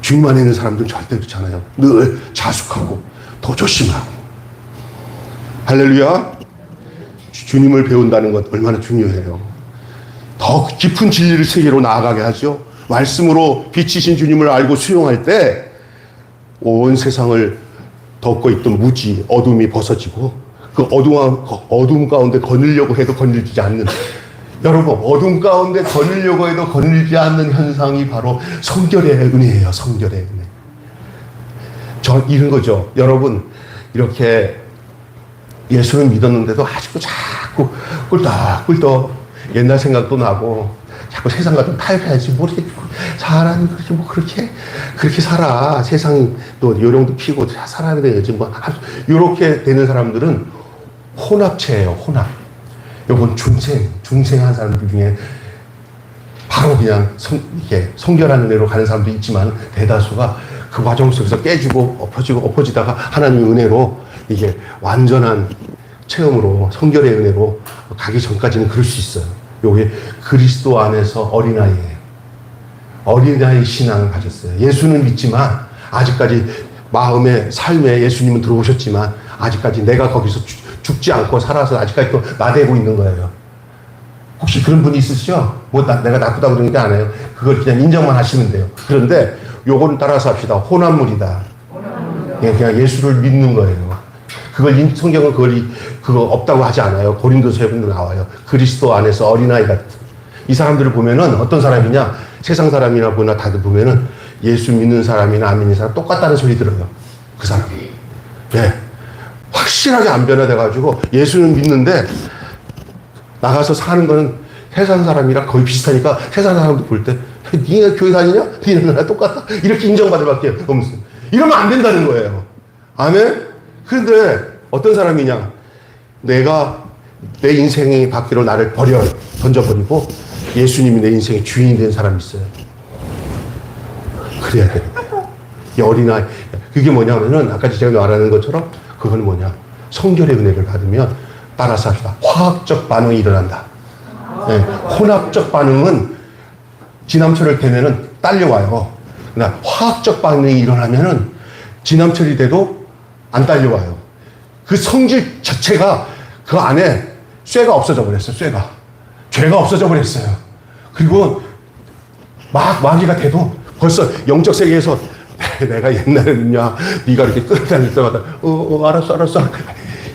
주님 안에 있는 사람들은 절대 그렇지 않아요. 늘 자숙하고 더 조심하고. 할렐루야. 주님을 배운다는 것 얼마나 중요해요. 더 깊은 진리를 세계로 나아가게 하죠. 말씀으로 빛이신 주님을 알고 수용할 때 온 세상을 덮고 있던 무지, 어둠이 벗어지고 그 어둠 가운데 거느려고 해도 거느리지 않는 여러분, 어둠 가운데 거느려고 해도 거느리지 않는 현상이 바로 성결의 은혜예요. 성결의 은혜. 이런 거죠. 여러분, 이렇게 예수를 믿었는데도 아직도 자꾸 꿀떡꿀떡 옛날 생각도 나고 자꾸 세상과 좀 타협해야지. 뭐 사람이 그렇게 살아. 세상이 또 요령도 피고 살아야 되지. 뭐 이렇게 되는 사람들은 혼합체예요. 혼합. 요건 중생한 사람들 중에 바로 그냥 성결한 은혜로 가는 사람도 있지만 대다수가 그 과정 속에서 깨지고 엎어지다가 하나님의 은혜로 이게 완전한 체험으로 성결의 은혜로 가기 전까지는 그럴 수 있어요. 요게 그리스도 안에서 어린아이예요. 어린아이 신앙을 가졌어요. 예수는 믿지만 아직까지 마음에 삶에 예수님은 들어오셨지만 아직까지 내가 거기서 죽지 않고 살아서 아직까지 또 나대고 있는 거예요. 혹시 그런 분이 있으시죠? 내가 나쁘다고 그러는 게 아니에요. 그걸 그냥 인정만 하시면 돼요. 그런데 요거는 따라서 합시다. 혼합물이다. 그냥 예수를 믿는 거예요. 성경은 그거 없다고 하지 않아요. 고린도서에 나와요. 그리스도 안에서 어린아이 같은. 이 사람들을 보면은 어떤 사람이냐? 세상 사람이나 보나 다들 보면은 예수 믿는 사람이나 안 믿는 사람 똑같다는 소리 들어요. 그 사람이. 예. 확실하게 안 변화돼가지고 예수는 믿는데 나가서 사는 거는 세상 사람이랑 거의 비슷하니까 세상 사람들 볼 때 니가 교회 다니냐? 니는 나랑 똑같다? 이렇게 인정받을 밖에 없어요. 이러면 안 된다는 거예요. 아멘? 그런데 어떤 사람이냐? 내가 내 인생이 밖으로 나를 던져버리고 예수님이 내 인생의 주인이 된 사람이 있어요. 그래야 되는 거예요. 이 어린아이. 그게 뭐냐면은 아까 제가 말하는 것처럼 그건 뭐냐? 성결의 은혜를 받으면 따라서 합시다. 화학적 반응이 일어난다. 네. 혼합적 반응은 지남철을 되면은 딸려와요. 그러나 화학적 반응이 일어나면은 지남철이 돼도 안 딸려와요. 그 성질 자체가 그 안에 쇠가 없어져 버렸어요. 죄가 없어져 버렸어요. 그리고 마귀가 돼도 벌써 영적 세계에서 내가 옛날에는야 네가 이렇게 끌어다닐 때마다 알았어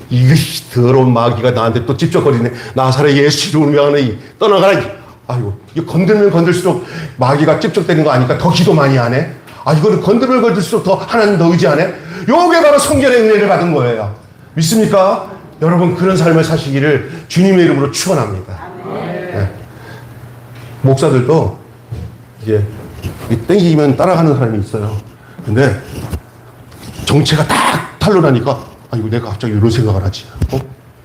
이것이 더러운 마귀가 나한테 또 찝쩍거리네. 나사렛 예수 이름으로 명하노니 떠나가라. 아이고 이거 건들면 건들수록 마귀가 찝쩍대는 거 아니까 더 기도 많이 하네. 이거는 건들면 건들수록 더 하나님 더 의지하네. 요게 바로 성결의 은혜를 받은 거예요. 믿습니까? 여러분 그런 삶을 사시기를 주님의 이름으로 축원합니다. 네. 목사들도 이제 땡기면 따라가는 사람이 있어요. 근데 정체가 딱 탄로나니까 이거 내가 갑자기 이런 생각을 하지.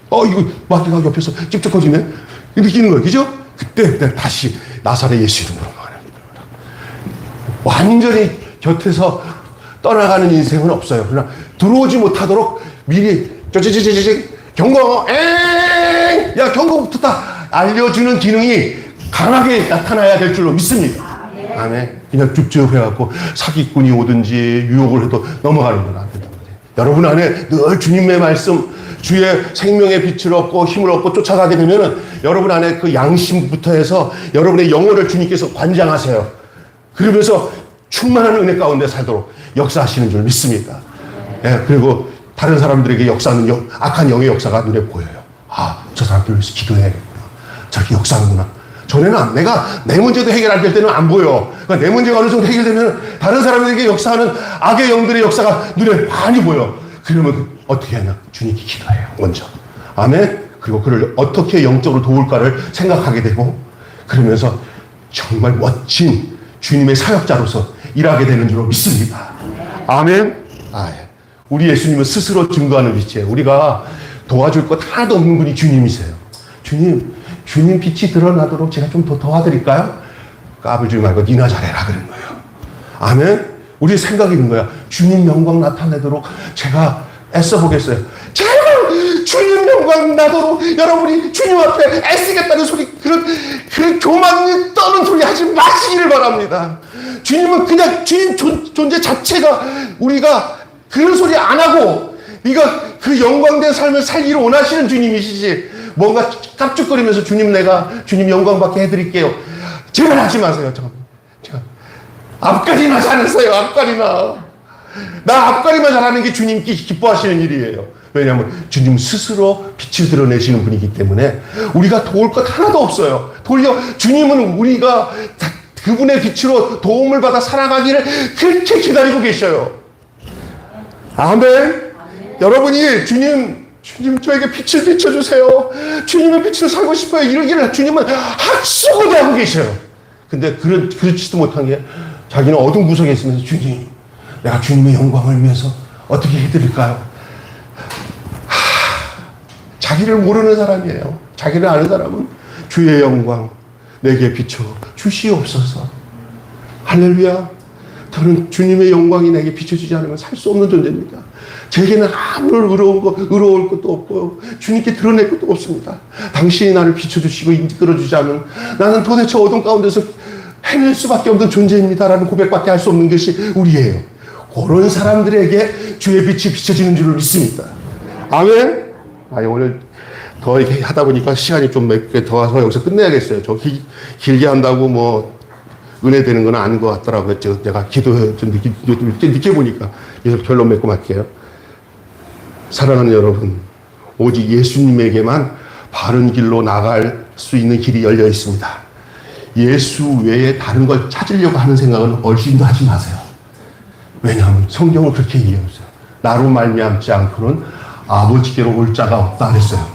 이거 마귀가 옆에서 찝쩍거리네. 느끼는 거예요. 그죠? 그때 내가 다시 나사렛 예수 이름으로 완전히 곁에서 떠나가는 인생은 없어요. 그러나 들어오지 못하도록 미리 경고, 야, 경고 붙었다. 알려주는 기능이 강하게 나타나야 될 줄로 믿습니다. 아멘. 그냥 쭉 해갖고 사기꾼이 오든지 유혹을 해도 넘어가는 건 안 된단 말이에요. 여러분 안에 늘 주님의 말씀, 주의 생명의 빛을 얻고 힘을 얻고 쫓아가게 되면은 여러분 안에 그 양심부터 해서 여러분의 영혼을 주님께서 관장하세요. 그러면서 충만한 은혜 가운데 살도록 역사하시는 줄 믿습니다. 예, 그리고 다른 사람들에게 역사하는 악한 영의 역사가 눈에 보여요. 저 사람들 위해서 기도해야겠구나. 저렇게 역사하는구나. 전에는 내가 내 문제도 해결 안 될 때는 안 보여. 그러니까 내 문제가 어느 정도 해결되면 다른 사람들에게 역사하는 악의 영들의 역사가 눈에 많이 보여. 그러면 어떻게 하냐? 주님께 기도해요. 먼저. 아멘. 그리고 그를 어떻게 영적으로 도울까를 생각하게 되고 그러면서 정말 멋진 주님의 사역자로서 일하게 되는 줄로 믿습니다. 아멘. 우리 예수님은 스스로 증거하는 빛이에요. 우리가 도와줄 것 하나도 없는 분이 주님이세요. 주님 빛이 드러나도록 제가 좀 더 도와드릴까요? 까불지 말고 니나 잘해라 그런 거예요. 아멘. 우리 생각이 있는 거야. 주님 영광 나타내도록 제가 애써보겠어요. 제가 주님 영광 나도록 여러분이 주님 앞에 애쓰겠다는 소리, 그런 교만 떠는 소리 하지 마시기를 바랍니다. 주님은 그냥 주님 존재 자체가 우리가 그런 소리 안 하고 네가 그 영광된 삶을 살기를 원하시는 주님이시지 뭔가 깝죽거리면서 내가 주님 영광 받게 해드릴게요. 제발 하지 마세요. 제가 앞가리나 잘했어요. 나 앞가리만 잘하는 게 주님께 기뻐하시는 일이에요. 왜냐하면 주님 스스로 빛을 드러내시는 분이기 때문에 우리가 도울 것 하나도 없어요. 도리어 주님은 우리가 그분의 빛으로 도움을 받아 살아가기를 그렇게 기다리고 계셔요. 아멘. 여러분이 주님 저에게 빛을 비춰주세요. 주님의 빛을 살고 싶어요. 이러기를 주님은 학수고대 하고 계셔요. 근데 그렇지도 못한 게 자기는 어둠 구석에 있으면서 주님, 내가 주님의 영광을 위해서 어떻게 해드릴까요? 자기를 모르는 사람이에요. 자기를 아는 사람은 주의 영광 내게 비춰 주시옵소서. 할렐루야. 저는 주님의 영광이 내게 비춰주지 않으면 살 수 없는 존재입니다. 제게는 아무런 의로울 것도 없고 주님께 드러낼 것도 없습니다. 당신이 나를 비춰주시고 이끌어주지 않으면 나는 도대체 어둠 가운데서 헤맬 수밖에 없는 존재입니다라는 고백밖에 할 수 없는 것이 우리예요. 그런 사람들에게 주의 빛이 비춰지는 줄을 믿습니다. 아멘? 아니, 오늘 더 이렇게 하다 보니까 시간이 좀 몇 개 더 와서 여기서 끝내야겠어요. 저 길게 한다고 뭐 은혜 되는 건 아닌 것 같더라고요. 내가 기도 좀 늦게 보니까. 그래서 결론 맺고 말게요. 사랑하는 여러분, 오직 예수님에게만 바른 길로 나갈 수 있는 길이 열려 있습니다. 예수 외에 다른 걸 찾으려고 하는 생각은 얼씬도 하지 마세요. 왜냐하면 성경은 그렇게 얘기했어요. 나로 말미암지 않고는 아버지께로 올 자가 없다 그랬어요.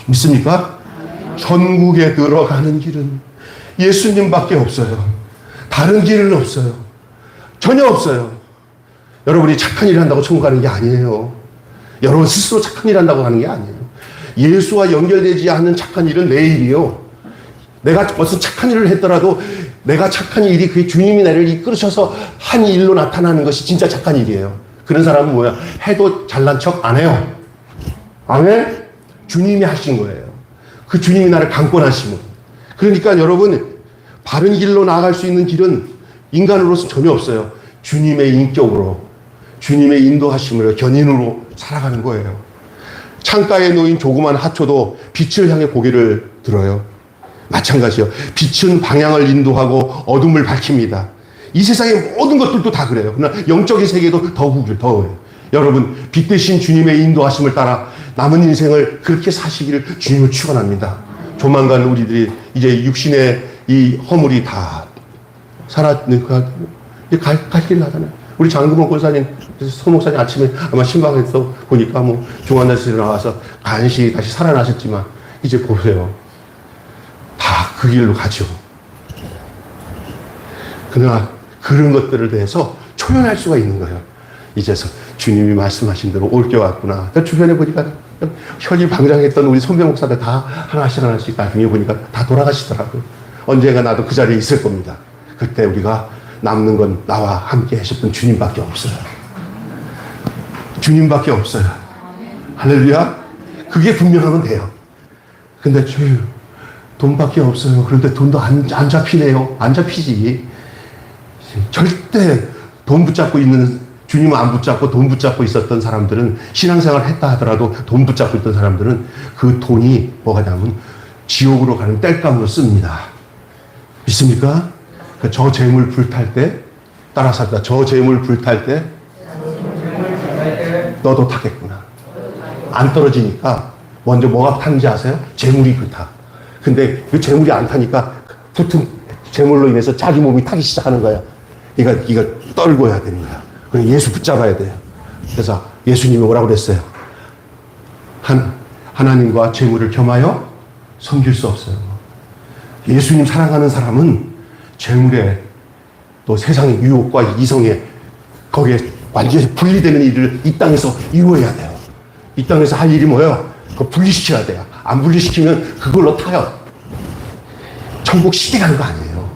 믿습니까? 천국에 들어가는 길은 예수님밖에 없어요. 다른 길은 없어요. 전혀 없어요. 여러분이 착한 일을 한다고 천국 가는 게 아니에요. 여러분 스스로 착한 일을 한다고 하는 게 아니에요. 예수와 연결되지 않는 착한 일은 내 일이요. 내가 무슨 착한 일을 했더라도 내가 착한 일이 그 주님이 나를 이끌으셔서 한 일로 나타나는 것이 진짜 착한 일이에요. 그런 사람은 뭐야? 해도 잘난 척 안 해요. 아멘? 주님이 하신 거예요. 그 주님이 나를 강권하시면. 그러니까 여러분, 바른 길로 나아갈 수 있는 길은 인간으로서 전혀 없어요. 주님의 인격으로, 주님의 인도하심으로, 견인으로 살아가는 거예요. 창가에 놓인 조그만 하초도 빛을 향해 고개를 들어요. 마찬가지요. 빛은 방향을 인도하고 어둠을 밝힙니다. 이 세상의 모든 것들도 다 그래요. 그러나 영적인 세계도 더워요. 여러분, 빛 대신 주님의 인도하심을 따라 남은 인생을 그렇게 사시기를 주님을 축원합니다. 조만간 우리들이 이제 육신의 이 허물이 다 사라지는 갈 길 나잖아요. 우리 장금원 권사님, 소 목사님 아침에 아마 신방에서 보니까 뭐 중환자실에 나와서 간신히 다시 살아나셨지만 이제 보세요. 다 그 길로 가죠. 그러나 그런 것들을 대해서 초연할 수가 있는 거예요. 이제서 주님이 말씀하신 대로 올 게 왔구나. 주변에 보니까 혈이 방장했던 우리 선배 목사들 다 하나씩 나중에 보니까 다 돌아가시더라고요. 언젠가 나도 그 자리에 있을 겁니다. 그때 우리가 남는 건 나와 함께 하셨던 주님밖에 없어요. 주님밖에 없어요. 할렐루야. 그게 분명하면 돼요. 근데 주님, 돈밖에 없어요. 그런데 돈도 안 잡히네요. 안 잡히지. 절대 돈 붙잡고 있는, 주님은 안 붙잡고 돈 붙잡고 있었던 사람들은, 신앙생활 했다 하더라도 돈 붙잡고 있던 사람들은 그 돈이 뭐가 되냐면 지옥으로 가는 땔감으로 씁니다. 믿습니까? 저 재물 불탈 때 따라서 합니다. 저 재물 불탈 때 너도 타겠구나. 안 떨어지니까 먼저 뭐가 타는지 아세요? 재물이 불타. 근데 그 재물이 안 타니까 붙은 재물로 인해서 자기 몸이 타기 시작하는 거야. 이거 떨고 해야 되는 거야. 그럼 예수 붙잡아야 돼요. 그래서 예수님이 뭐라고 그랬어요? 하나님과 재물을 겸하여 섬길 수 없어요. 예수님 사랑하는 사람은 재물에 또 세상의 유혹과 이성에 거기에 완전히 분리되는 일을 이 땅에서 이루어야 돼요. 이 땅에서 할 일이 뭐예요? 그거 분리시켜야 돼요. 안 분리시키면 그걸로 타요. 천국 쉽게 가는 거 아니에요.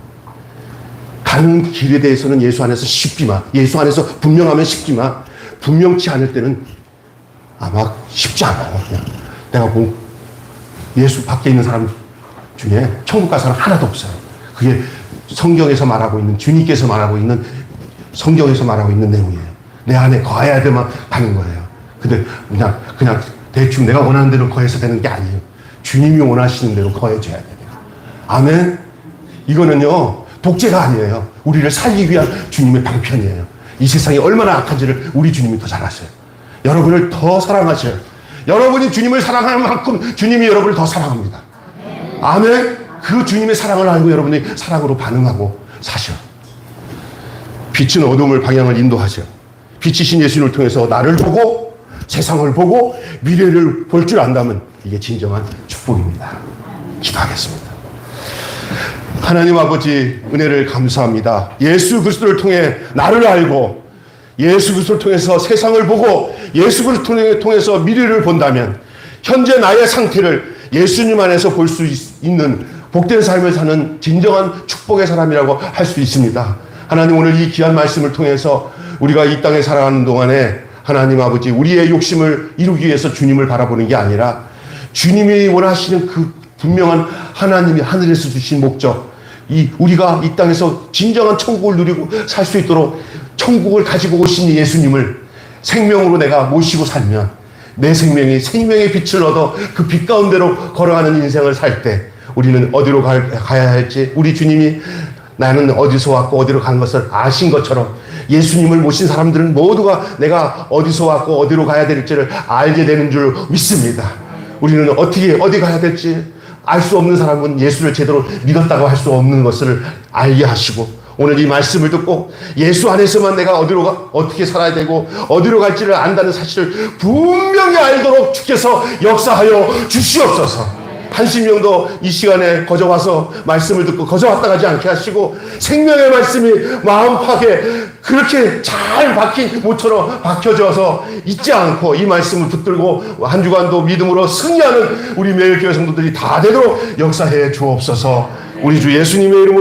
가는 길에 대해서는 예수 안에서 쉽지만, 예수 안에서 분명하면 쉽지만, 분명치 않을 때는 아마 쉽지 않아요. 그냥 내가 본 예수 밖에 있는 사람 중에 천국 갈 사람 하나도 없어요. 그게 성경에서 말하고 있는, 주님께서 말하고 있는, 성경에서 말하고 있는 내용이에요. 내 안에 거해야 되만 가는 거예요. 근데 그냥 대충 내가 원하는 대로 거해서 되는 게 아니에요. 주님이 원하시는 대로 거해져야 돼요. 아멘? 이거는요, 독재가 아니에요. 우리를 살리기 위한 주님의 방편이에요. 이 세상이 얼마나 악한지를 우리 주님이 더 잘 아셔요. 여러분을 더 사랑하셔요. 여러분이 주님을 사랑하는 만큼 주님이 여러분을 더 사랑합니다. 아멘? 그 주님의 사랑을 알고 여러분이 사랑으로 반응하고 사셔. 빛은 어둠을 방향을 인도하셔. 빛이신 예수님을 통해서 나를 보고 세상을 보고 미래를 볼 줄 안다면 이게 진정한 축복입니다. 기도하겠습니다. 하나님 아버지, 은혜를 감사합니다. 예수 그리스도를 통해 나를 알고 예수 그리스도를 통해서 세상을 보고 예수 그리스도를 통해서 미래를 본다면 현재 나의 상태를 예수님 안에서 볼 수 있는 복된 삶을 사는 진정한 축복의 사람이라고 할 수 있습니다. 하나님, 오늘 이 귀한 말씀을 통해서 우리가 이 땅에 살아가는 동안에 하나님 아버지, 우리의 욕심을 이루기 위해서 주님을 바라보는 게 아니라 주님이 원하시는 그 분명한 하나님이 하늘에서 주신 목적, 우리가 이 땅에서 진정한 천국을 누리고 살 수 있도록 천국을 가지고 오신 예수님을 생명으로 내가 모시고 살면 내 생명이 생명의 빛을 얻어 그 빛 가운데로 걸어가는 인생을 살 때 우리는 어디로 가야 할지, 우리 주님이 나는 어디서 왔고 어디로 가는 것을 아신 것처럼 예수님을 모신 사람들은 모두가 내가 어디서 왔고 어디로 가야 될지를 알게 되는 줄 믿습니다. 우리는 어떻게 어디 가야 될지 알 수 없는 사람은 예수를 제대로 믿었다고 할 수 없는 것을 알게 하시고, 오늘 이 말씀을 듣고 예수 안에서만 내가 어떻게 살아야 되고 어디로 갈지를 안다는 사실을 분명히 알도록 주께서 역사하여 주시옵소서. 한심령도 이 시간에 거저 와서 말씀을 듣고 거저 왔다 가지 않게 하시고, 생명의 말씀이 마음팍에 그렇게 잘 박힌 모처럼 박혀져서 잊지 않고 이 말씀을 붙들고 한 주간도 믿음으로 승리하는 우리 매일교회 성도들이 다 되도록 역사해 주옵소서. 우리 주 예수님의 이름으로